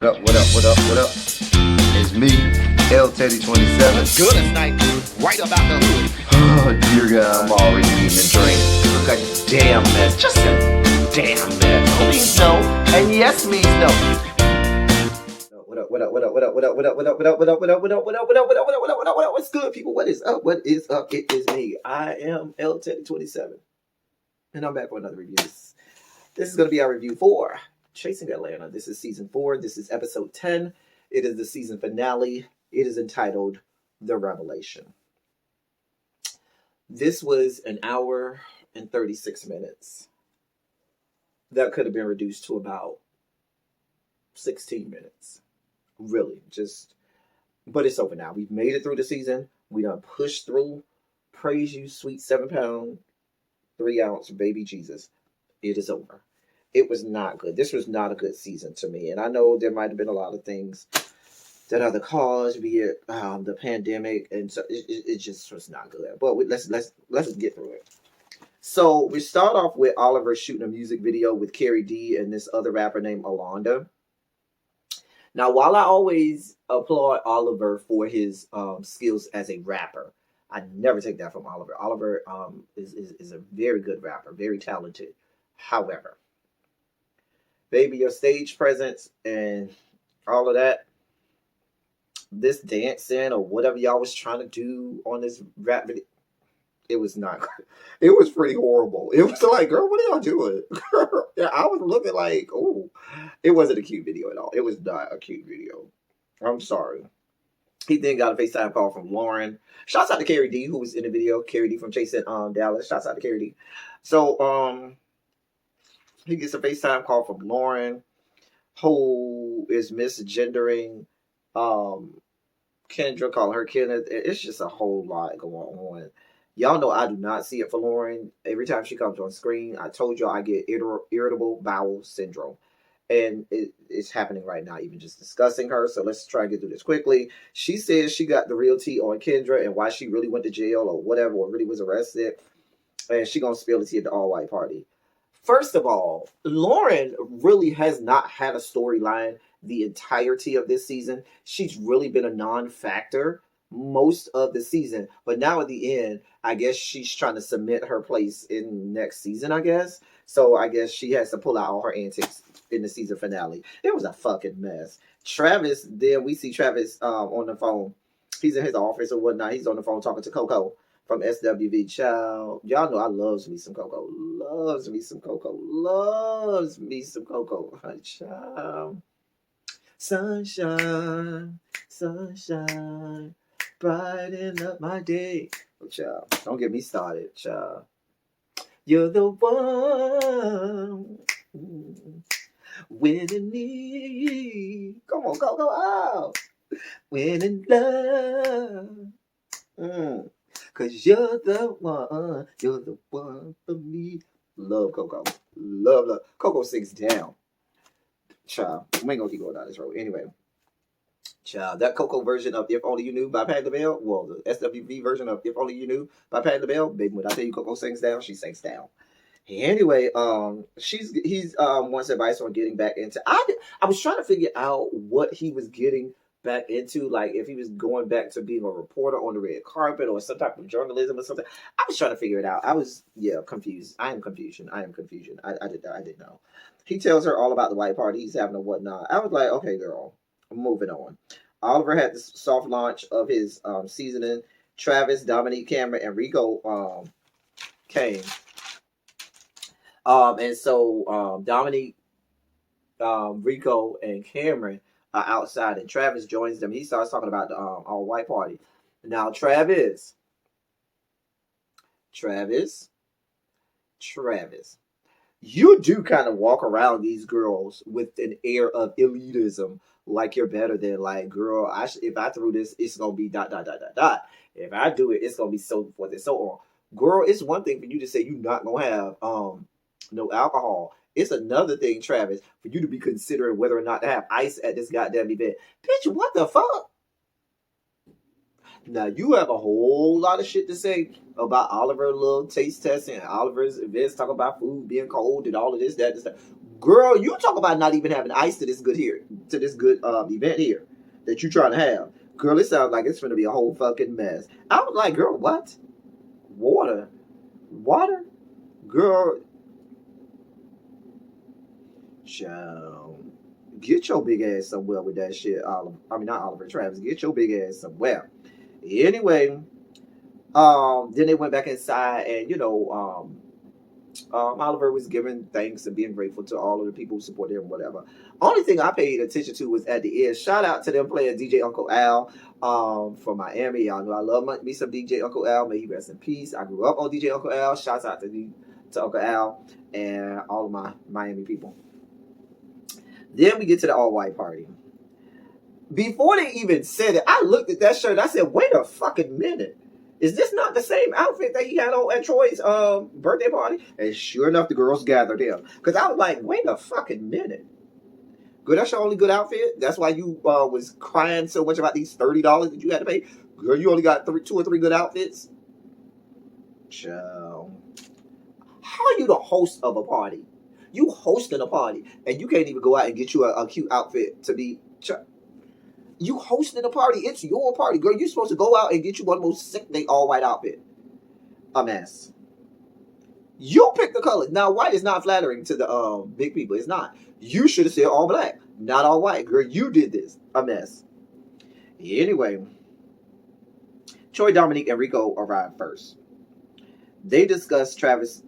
What up, what up, what up, what up? It's me, L Teddy 27. What's good tonight? Right about the hood. Oh, dear God, I'm already eating a drink. Look a damn mess. Just a damn mess. No means no, and yes means no. What up, what up, what up, what up, what up, what up, what up, what up, what up, what up, what up, what up, what up, what up, what up, what up, what up, what up? What's good, people? What is up? What is up? It is me. I am L Teddy 27. And I'm back for another review. This is going to be our review for Chasing Atlanta. This is season 4. This is episode 10. It is the season finale. It is entitled The Revelation. This was an hour and 36 minutes. That could have been reduced to about 16 minutes. Really, but it's over now. We've made it through the season. We done pushed through. Praise you, sweet 7-pound, 3-ounce baby Jesus. It is over. It was not good. This was not a good season to me. And I know there might have been a lot of things that are the cause, be it the pandemic, and so it just was not good. But let's get through it. So we start off with Oliver shooting a music video with Carrie D and this other rapper named Alonda. Now, while I always applaud Oliver for his skills as a rapper, I never take that from Oliver. Oliver is a very good rapper, very talented. However, baby, your stage presence and all of that, this dancing or whatever y'all was trying to do on this rap video, it was not good. It was pretty horrible. It was like, girl, what are y'all doing? Yeah, I was looking like, oh, it wasn't a cute video at all. It was not a cute video. I'm sorry. He then got a FaceTime call from Lauren. Shouts out to Carrie D, who was in the video. Carrie D from Chasing Dallas. Shouts out to Carrie D. So, he gets a FaceTime call from Lauren, who is misgendering Kendra, calling her Kenneth. It's just a whole lot going on. Y'all know I do not see it for Lauren. Every time she comes on screen, I told y'all I get irritable bowel syndrome. And it's happening right now, even just discussing her. So let's try and get through this quickly. She says she got the real tea on Kendra and why she really went to jail or whatever, or really was arrested. And she gonna spill the tea at the all-white party. First of all, Lauren really has not had a storyline the entirety of this season. She's really been a non-factor most of the season. But now at the end, I guess she's trying to cement her place in next season, I guess. So I guess she has to pull out all her antics in the season finale. It was a fucking mess. Travis, then we see Travis on the phone. He's in his office or whatnot. He's on the phone talking to Coco from SWV. Child, y'all know I loves me some Coco. Loves me some Coco. Loves me some Coco. Child. Sunshine, sunshine, brighten up my day. Oh, child, don't get me started, child. You're the one when in need. Come on, Coco, out. When in love. Cause you're the one for me. Love Coco. Love. Coco sings down. Child, we ain't gonna keep going down this road. Anyway, child, that Coco version of If Only You Knew by Patti LaBelle, well, the SWV version of If Only You Knew by Patti LaBelle, baby, when I tell you Coco sings down, she sings down. Anyway, he's wants advice on getting back into. I was trying to figure out what he was getting back into, like if he was going back to being a reporter on the red carpet or some type of journalism or something. I was trying to figure it out. I was confused. I am confusion. I didn't know. He tells her all about the white party he's having and whatnot. I was like, okay, girl, moving on. Oliver had the soft launch of his seasoning. Travis, Dominique, Cameron, and Rico came. And so Dominique, Rico, and Cameron are outside, and Travis joins them. He starts talking about the all white party. Now, Travis, you do kind of walk around these girls with an air of elitism, like you're better than, like, girl, if I threw this, it's gonna be ... If I do it, it's gonna be so forth and so on. Girl, it's one thing for you to say you're not gonna have no alcohol. It's another thing, Travis, for you to be considering whether or not to have ice at this goddamn event. Bitch, what the fuck? Now, you have a whole lot of shit to say about Oliver's little taste testing and Oliver's events, talking about food being cold and all of this, that, and stuff. Girl, you talk about not even having ice to this good event here that you trying to have. Girl, it sounds like it's gonna be a whole fucking mess. I was like, girl, what? Water? Water? Girl, child, get your big ass somewhere with that shit, Oliver. I mean, not Oliver, Travis. Get your big ass somewhere. Anyway, then they went back inside, and Oliver was giving thanks and being grateful to all of the people who supported him, whatever. Only thing I paid attention to was at the end. Shout out to them playing DJ Uncle Al from Miami. Y'all know I love me some DJ Uncle Al. May he rest in peace. I grew up on DJ Uncle Al. Shouts out to Uncle Al and all of my Miami people. Then we get to the all-white party. Before they even said it, I looked at that shirt. I said, wait a fucking minute. Is this not the same outfit that he had on at Troy's birthday party? And sure enough, the girls gathered there. Because I was like, wait a fucking minute. Girl, that's your only good outfit? That's why you was crying so much about these $30 that you had to pay? Girl, you only got 2 or 3 good outfits? Child. How are you the host of a party? You hosting a party, and you can't even go out and get you a cute outfit to be... You hosting a party. It's your party. Girl, you're supposed to go out and get you one of those sick-day all-white outfit. A mess. You pick the color. Now, white is not flattering to the big people. It's not. You should have said all black, not all white. Girl, you did this. A mess. Anyway, Troy, Dominique, and Rico arrived first. They discussed Travis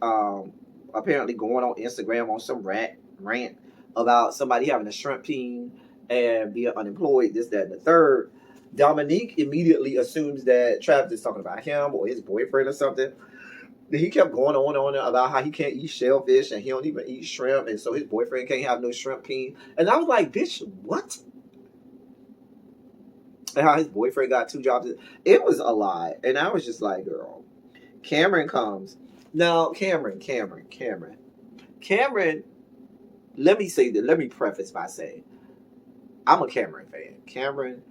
apparently going on Instagram on some rant about somebody having a shrimp peen and being unemployed, this, that, and the third. Dominique immediately assumes that Travis is talking about him or his boyfriend or something. He kept going on about how he can't eat shellfish and he don't even eat shrimp, and so his boyfriend can't have no shrimp peen. And I was like, bitch, what? And how his boyfriend got 2 jobs. It was a lie. And I was just like, girl. Cameron comes. Now, Cameron, let me preface by saying, I'm a Cameron fan. Cameron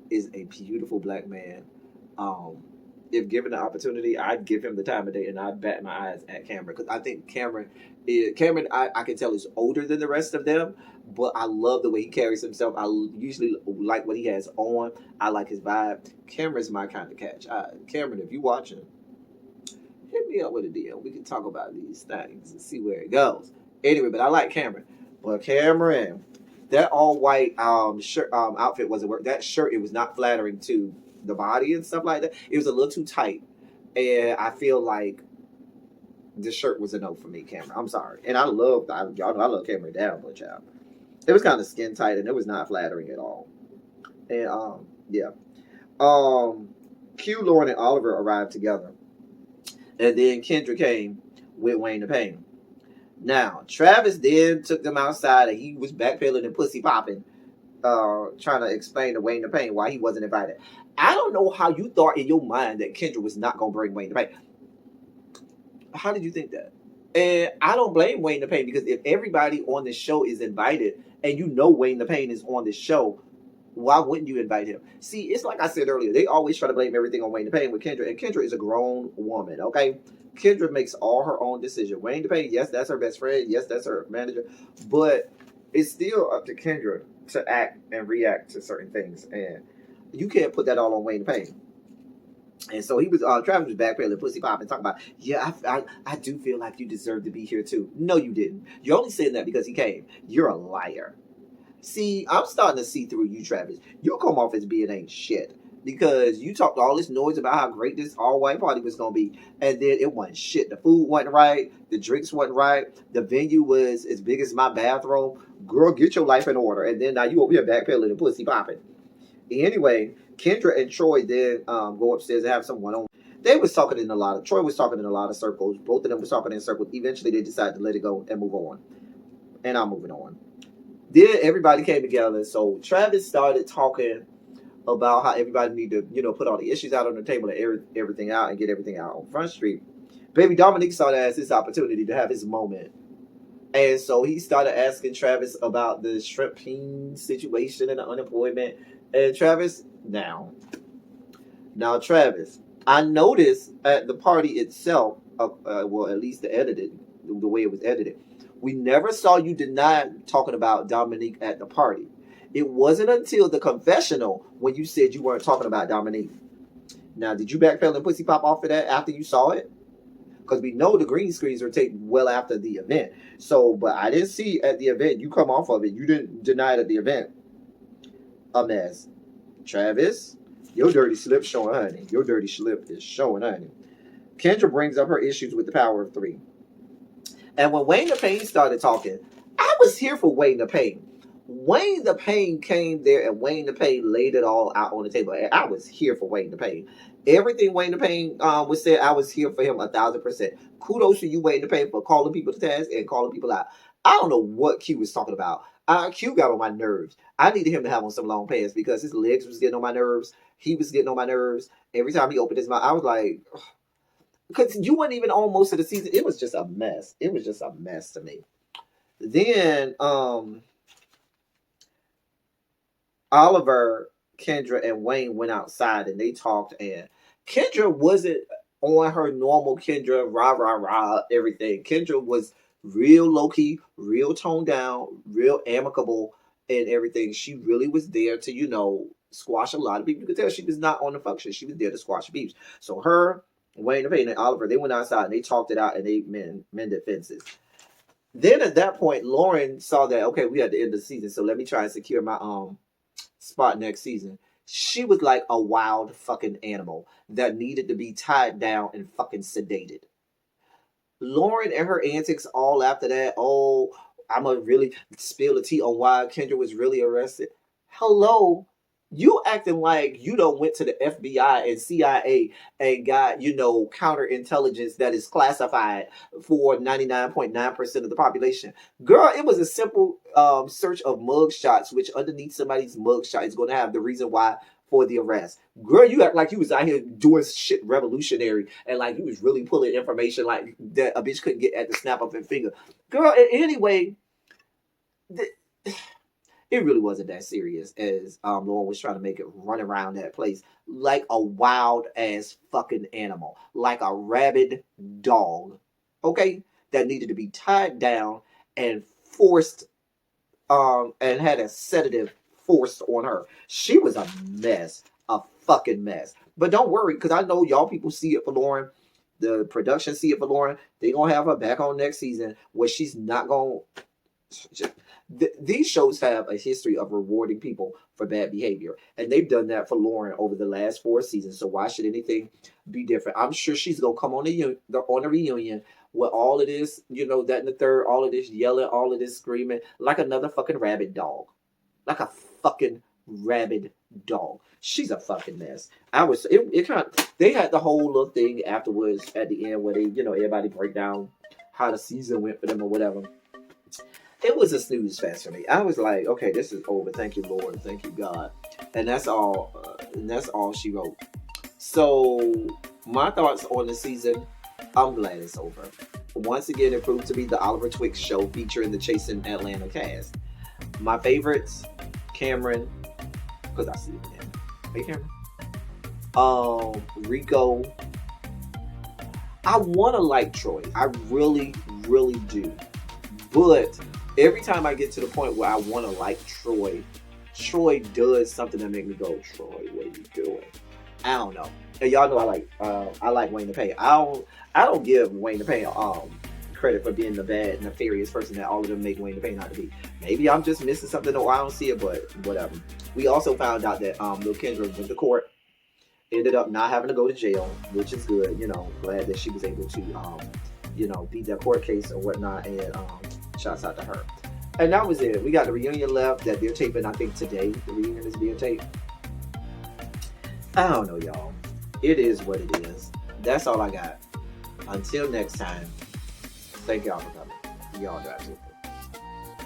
is a beautiful black man. If given the opportunity, I'd give him the time of day and I'd bat my eyes at Cameron. Because I think Cameron, I can tell is older than the rest of them, but I love the way he carries himself. I usually like what he has on. I like his vibe. Cameron's my kind of catch. Cameron, if you watching, hit me up with a DM. We can talk about these things and see where it goes. Anyway, but I like Cameron. But Cameron, that all white shirt outfit wasn't work. That shirt, it was not flattering to the body and stuff like that. It was a little too tight, and I feel like the shirt was a no for me, Cameron. I'm sorry, and y'all know I love Cameron down, but child, it was kind of skin tight and it was not flattering at all. And yeah, Q, Lauren, and Oliver arrived together, and then Kendra came with Wayne the Pain. Now, Travis then took them outside and he was backpedaling and pussy popping, trying to explain to Wayne the Pain why he wasn't invited. I don't know how you thought in your mind that Kendra was not going to bring Wayne the Pain. How did you think that? And I don't blame Wayne the Pain, because if everybody on the show is invited and you know Wayne the Pain is on the show, why wouldn't you invite him? See, it's like I said earlier, they always try to blame everything on Wayne the Pain with Kendra, and Kendra is a grown woman, okay? Kendra makes all her own decisions. Wayne the Pain, yes, that's her best friend. Yes, that's her manager. But it's still up to Kendra to act and react to certain things. And you can't put that all on Wayne the Pain. And so he was, Travis was backpedaling, pussy popping, talking about, yeah, I do feel like you deserve to be here too. No, you didn't. You're only saying that because he came. You're a liar. See, I'm starting to see through you, Travis. You come off as being ain't shit, because you talked all this noise about how great this all-white party was going to be, and then it wasn't shit. The food wasn't right. The drinks wasn't right. The venue was as big as my bathroom. Girl, get your life in order. And then now you over here backpedaling and pussy popping. Anyway, Kendra and Troy then go upstairs and have some one-on-one. Troy was talking in a lot of circles. Both of them was talking in circles. Eventually, they decided to let it go and move on. And I'm moving on. Then everybody came together. So Travis started talking about how everybody need to, put all the issues out on the table and air everything out and get everything out on Front Street. Baby Dominique saw that as his opportunity to have his moment. And so he started asking Travis about the shrimp peen situation and the unemployment. And Travis, now Travis, I noticed at the party itself, well, at least the way it was edited, We never saw you deny talking about Dominique at the party. It wasn't until the confessional when you said you weren't talking about Dominique. Now, did you backpedal and pussy pop off of that after you saw it? Because we know the green screens were taken well after the event. So, but I didn't see at the event. You come off of it. You didn't deny it at the event. A mess. Travis, your dirty slip showing, honey. Your dirty slip is showing, honey. Kendra brings up her issues with the power of three. And when Wayne the Pain started talking, I was here for Wayne the Pain. Wayne the Pain came there and Wayne the Pain laid it all out on the table. And I was here for Wayne the Pain. Everything Wayne the Pain was said, I was here for him 1,000%. Kudos to you, Wayne the Pain, for calling people to task and calling people out. I don't know what Q was talking about. Q got on my nerves. I needed him to have on some long pants because his legs was getting on my nerves. He was getting on my nerves. Every time he opened his mouth, I was like, because you weren't even on most of the season. It was just a mess. It was just a mess to me. Then Oliver, Kendra, and Wayne went outside and they talked, and Kendra wasn't on her normal Kendra, rah, rah, rah, everything. Kendra was real low-key, real toned down, real amicable and everything. She really was there to, squash a lot of people. You could tell she was not on the function. She was there to squash beefs. So her, Wayne, and Oliver, they went outside and they talked it out and they mended fences. Then at that point, Lauren saw that, okay, we had to end the season, so let me try and secure my spot next season. She was like a wild fucking animal that needed to be tied down and fucking sedated. Lauren and her antics all after that, I'm going to really spill the tea on why Kendra was really arrested. Hello? You acting like you don't went to the FBI and CIA and got, counterintelligence that is classified for 99.9% of the population. Girl, it was a simple search of mug shots, which underneath somebody's mug shot is going to have the reason why for the arrest. Girl, you act like you was out here doing shit revolutionary and like you was really pulling information like that a bitch couldn't get at the snap of her finger. Girl, anyway, it really wasn't that serious as Lauren was trying to make it run around that place like a wild ass fucking animal, like a rabid dog, okay, that needed to be tied down and forced, and had a sedative forced on her. She was a mess, a fucking mess. But don't worry, because I know y'all people see it for Lauren. The production see it for Lauren. They gonna have her back on next season where she's not gonna. These shows have a history of rewarding people for bad behavior, and they've done that for Lauren over the last 4 seasons. So why should anything be different? I'm sure she's gonna come on the reunion with all of this, that and the third, all of this yelling, all of this screaming, like another fucking rabid dog, like a fucking rabid dog. She's a fucking mess. They had the whole little thing afterwards at the end where they, everybody break down how the season went for them or whatever. It was a snooze fest for me. I was like, okay, this is over. Thank you, Lord. Thank you, God. And that's all. And that's all she wrote. So my thoughts on the season, I'm glad it's over. Once again, it proved to be the Oliver Twix show featuring the Chasing Atlanta cast. My favorites, Cameron, because I see it again. Hey, Cameron. Rico. I want to like Troy. I really, really do. But every time I get to the point where I want to like Troy does something that make me go, Troy, what are you doing? I don't know. And y'all know I like Wayne the Pain. I don't give Wayne the Pain credit for being the bad, nefarious person that all of them make Wayne the Pain out to be. Maybe I'm just missing something or I don't see it, but whatever. We also found out that Lil Kendra went to court, ended up not having to go to jail, which is good. Glad that she was able to beat that court case or whatnot, and shouts out to her. And that was it. We got the reunion left that they're taping, I think today. The reunion is being taped. I don't know, y'all. It is what it is. That's all I got. Until next time, thank y'all for coming. Y'all got to.